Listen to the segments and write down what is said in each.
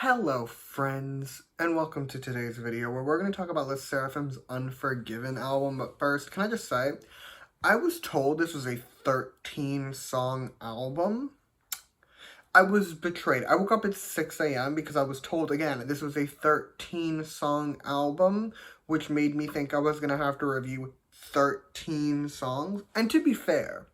Hello friends, and welcome to today's video where we're going to talk about SSERAFIM's Unforgiven album. But first, can I just say, I was told this was a 13-song album. I was betrayed. I woke up at 6 a.m. because I was told, again, this was a 13-song album, which made me think I was going to have to review 13 songs. And to be fair,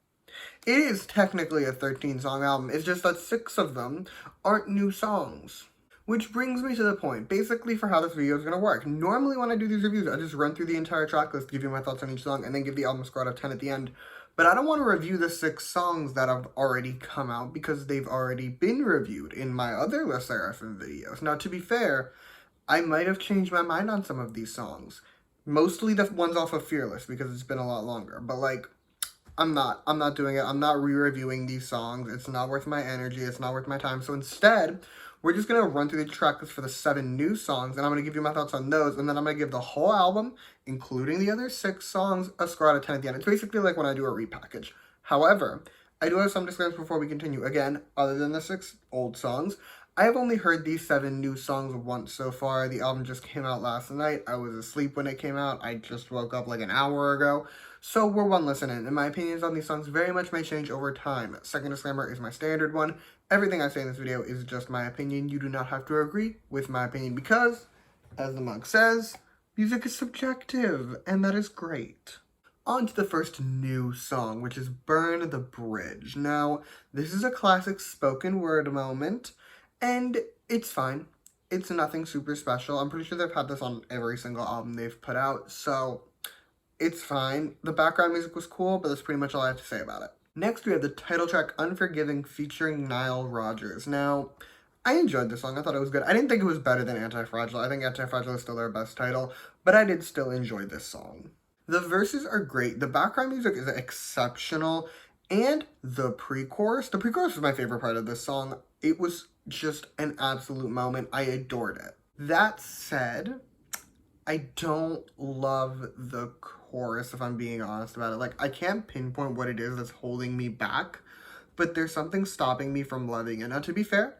it is technically a 13-song album. It's just that 6 of them aren't new songs. Which brings me to the point, basically, for how this video is going to work. Normally when I do these reviews, I just run through the entire track list, give you my thoughts on each song, and then give the album score out of 10 at the end. But I don't want to review the 6 songs that have already come out because they've already been reviewed in my other SSERAFIM videos. Now, to be fair, I might have changed my mind on some of these songs. Mostly the ones off of Fearless because it's been a lot longer. But, like, I'm not doing it. I'm not re-reviewing these songs. It's not worth my energy. It's not worth my time. So instead, we're just going to run through the track list for the 7 new songs, and I'm going to give you my thoughts on those, and then I'm going to give the whole album, including the other 6 songs, a score out of 10 at the end. It's basically like when I do a repackage. However, I do have some disclaimers before we continue. Again, other than the 6 old songs, I have only heard these 7 new songs once so far. The album just came out last night. I was asleep when it came out. I just woke up like an hour ago. So we're one listen in, and my opinions on these songs very much may change over time. Second disclaimer is my standard one. Everything I say in this video is just my opinion. You do not have to agree with my opinion because, as the mug says, music is subjective, and that is great. On to the first new song, which is Burn the Bridge. Now, this is a classic spoken word moment, and it's fine. It's nothing super special. I'm pretty sure they've had this on every single album they've put out, so it's fine. The background music was cool, but that's pretty much all I have to say about it. Next, we have the title track, Unforgiven, featuring Nile Rodgers. Now, I enjoyed this song. I thought it was good. I didn't think it was better than Anti-Fragile. I think Anti-Fragile is still their best title, but I did still enjoy this song. The verses are great. The background music is exceptional, and the pre-chorus was my favorite part of this song. It was just an absolute moment. I adored it. That said, I don't love the chorus, if I'm being honest about it. Like, I can't pinpoint what it is that's holding me back, but there's something stopping me from loving it. Now, to be fair,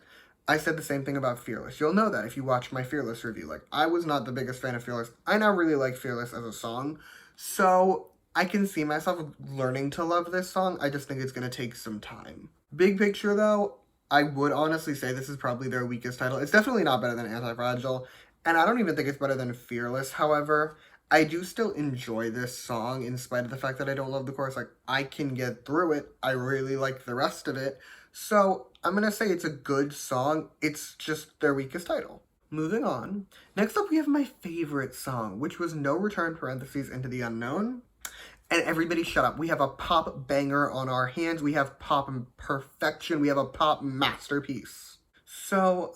I said the same thing about Fearless. You'll know that if you watch my Fearless review. Like, I was not the biggest fan of Fearless. I now really like Fearless as a song, so I can see myself learning to love this song. I just think it's going to take some time. Big picture, though, I would honestly say this is probably their weakest title. It's definitely not better than Anti-Fragile, and I don't even think it's better than Fearless. However, I do still enjoy this song in spite of the fact that I don't love the chorus. Like, I can get through it. I really like the rest of it. So I'm going to say it's a good song. It's just their weakest title. Moving on. Next up, we have my favorite song, which was No Return parentheses Into the Unknown. And everybody shut up. We have a pop banger on our hands. We have pop perfection. We have a pop masterpiece. So,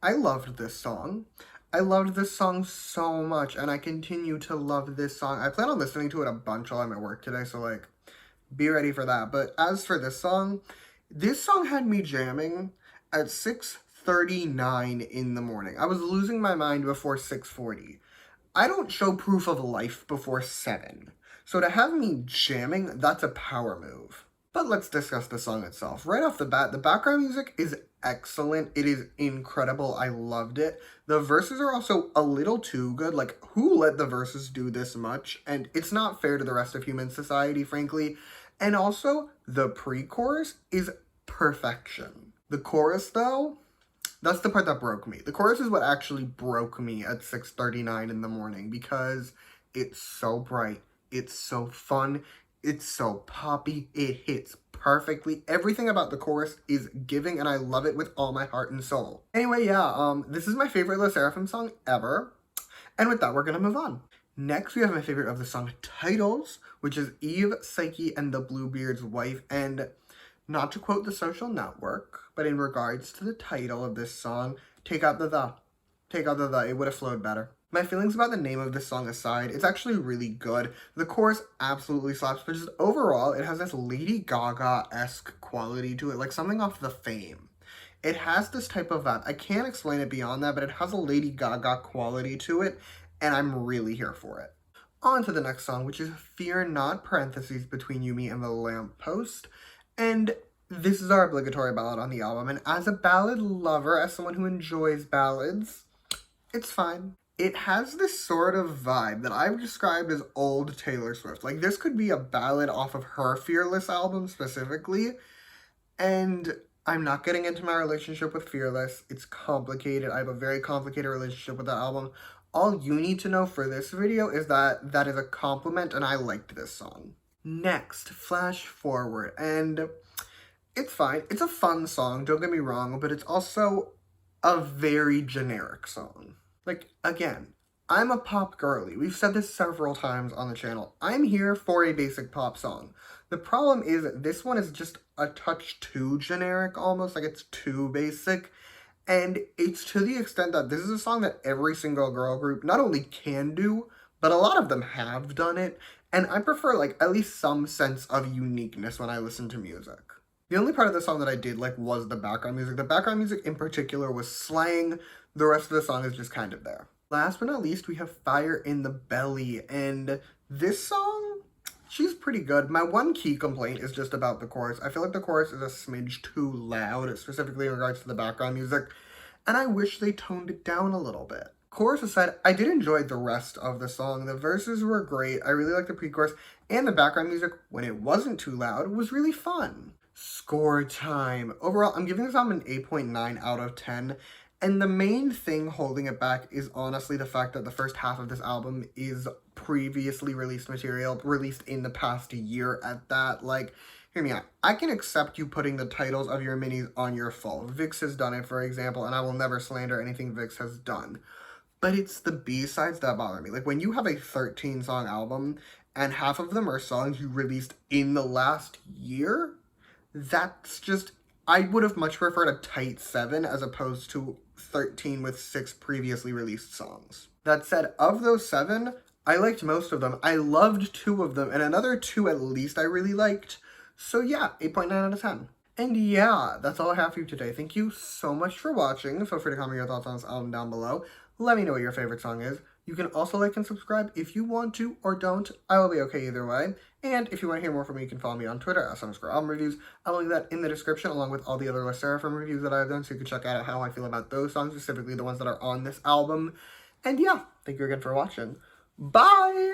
I loved this song. I loved this song so much, and I continue to love this song. I plan on listening to it a bunch while I'm at work today, so, like, be ready for that. But as for this song had me jamming at 6:39 in the morning. I was losing my mind before 6:40. I don't show proof of life before 7. So to have me jamming, that's a power move. But let's discuss the song itself. Right off the bat, the background music is excellent. It is incredible. I loved it. The verses are also a little too good. Like, who let the verses do this much? And it's not fair to the rest of human society, frankly. And also, the pre-chorus is perfection. The chorus, though, that's the part that broke me. The chorus is what actually broke me at 6:39 in the morning because it's so bright. It's so fun. It's so poppy. It hits perfectly. Everything about the chorus is giving, and I love it with all my heart and soul. Anyway, yeah, this is my favorite SSERAFIM song ever. And with that, we're gonna move on. Next, we have my favorite of the song titles, which is Eve, Psyche, and the Bluebeard's Wife. And not to quote The Social Network, but in regards to the title of this song, take out the the. Take out the the. It would have flowed better. My feelings about the name of this song aside, it's actually really good. The chorus absolutely slaps, but just overall, it has this Lady Gaga-esque quality to it, like something off the Fame. It has this type of vibe. I can't explain it beyond that, but it has a Lady Gaga quality to it, and I'm really here for it. On to the next song, which is Fear Not, parentheses, Between You, Me, and the Lamppost. And This is our obligatory ballad on the album, and as a ballad lover, as someone who enjoys ballads, it's fine. It has this sort of vibe that I've described as old Taylor Swift. Like, this could be a ballad off of her Fearless album specifically, and I'm not getting into my relationship with Fearless. It's complicated. I have a very complicated relationship with that album. All you need to know for this video is that that is a compliment, and I liked this song. Next, Flash Forward, and it's fine. It's a fun song, don't get me wrong, but it's also a very generic song. Like, again, I'm a pop girly. We've said this several times on the channel. I'm here for a basic pop song. The problem is that this one is just a touch too generic almost, like it's too basic. And it's to the extent that this is a song that every single girl group not only can do, but a lot of them have done it. And I prefer like at least some sense of uniqueness when I listen to music. The only part of the song that I did like was the background music. The background music in particular was slang. The rest of the song is just kind of there. Last but not least, we have Fire in the Belly. And this song, she's pretty good. My one key complaint is just about the chorus. I feel like the chorus is a smidge too loud, specifically in regards to the background music. And I wish they toned it down a little bit. Chorus aside, I did enjoy the rest of the song. The verses were great. I really liked the pre-chorus. And the background music, when it wasn't too loud, was really fun. Score time. Overall, I'm giving this album an 8.9 out of 10. And the main thing holding it back is honestly the fact that the first half of this album is previously released material, released in the past year at that. Like, hear me out. I can accept you putting the titles of your minis on your full. Vix has done it, for example, and I will never slander anything Vix has done. But it's the B-sides that bother me. Like, when you have a 13-song album, and half of them are songs you released in the last year, that's just, I would have much preferred a tight 7 as opposed to 13 with 6 previously released songs. That said, of those 7, I liked most of them. I loved 2 of them, and another 2 at least I really liked. So yeah, 8.9 out of 10. And yeah, that's all I have for you today. Thank you so much for watching. Feel free to comment your thoughts on this album down below. Let me know what your favorite song is. You can also like and subscribe if you want to or don't. I will be okay either way. And if you want to hear more from me, you can follow me on Twitter at @albumreviews. I'll link that in the description along with all the other SSERAFIM reviews that I've done, so you can check out how I feel about those songs, specifically the ones that are on this album. And yeah, thank you again for watching. Bye!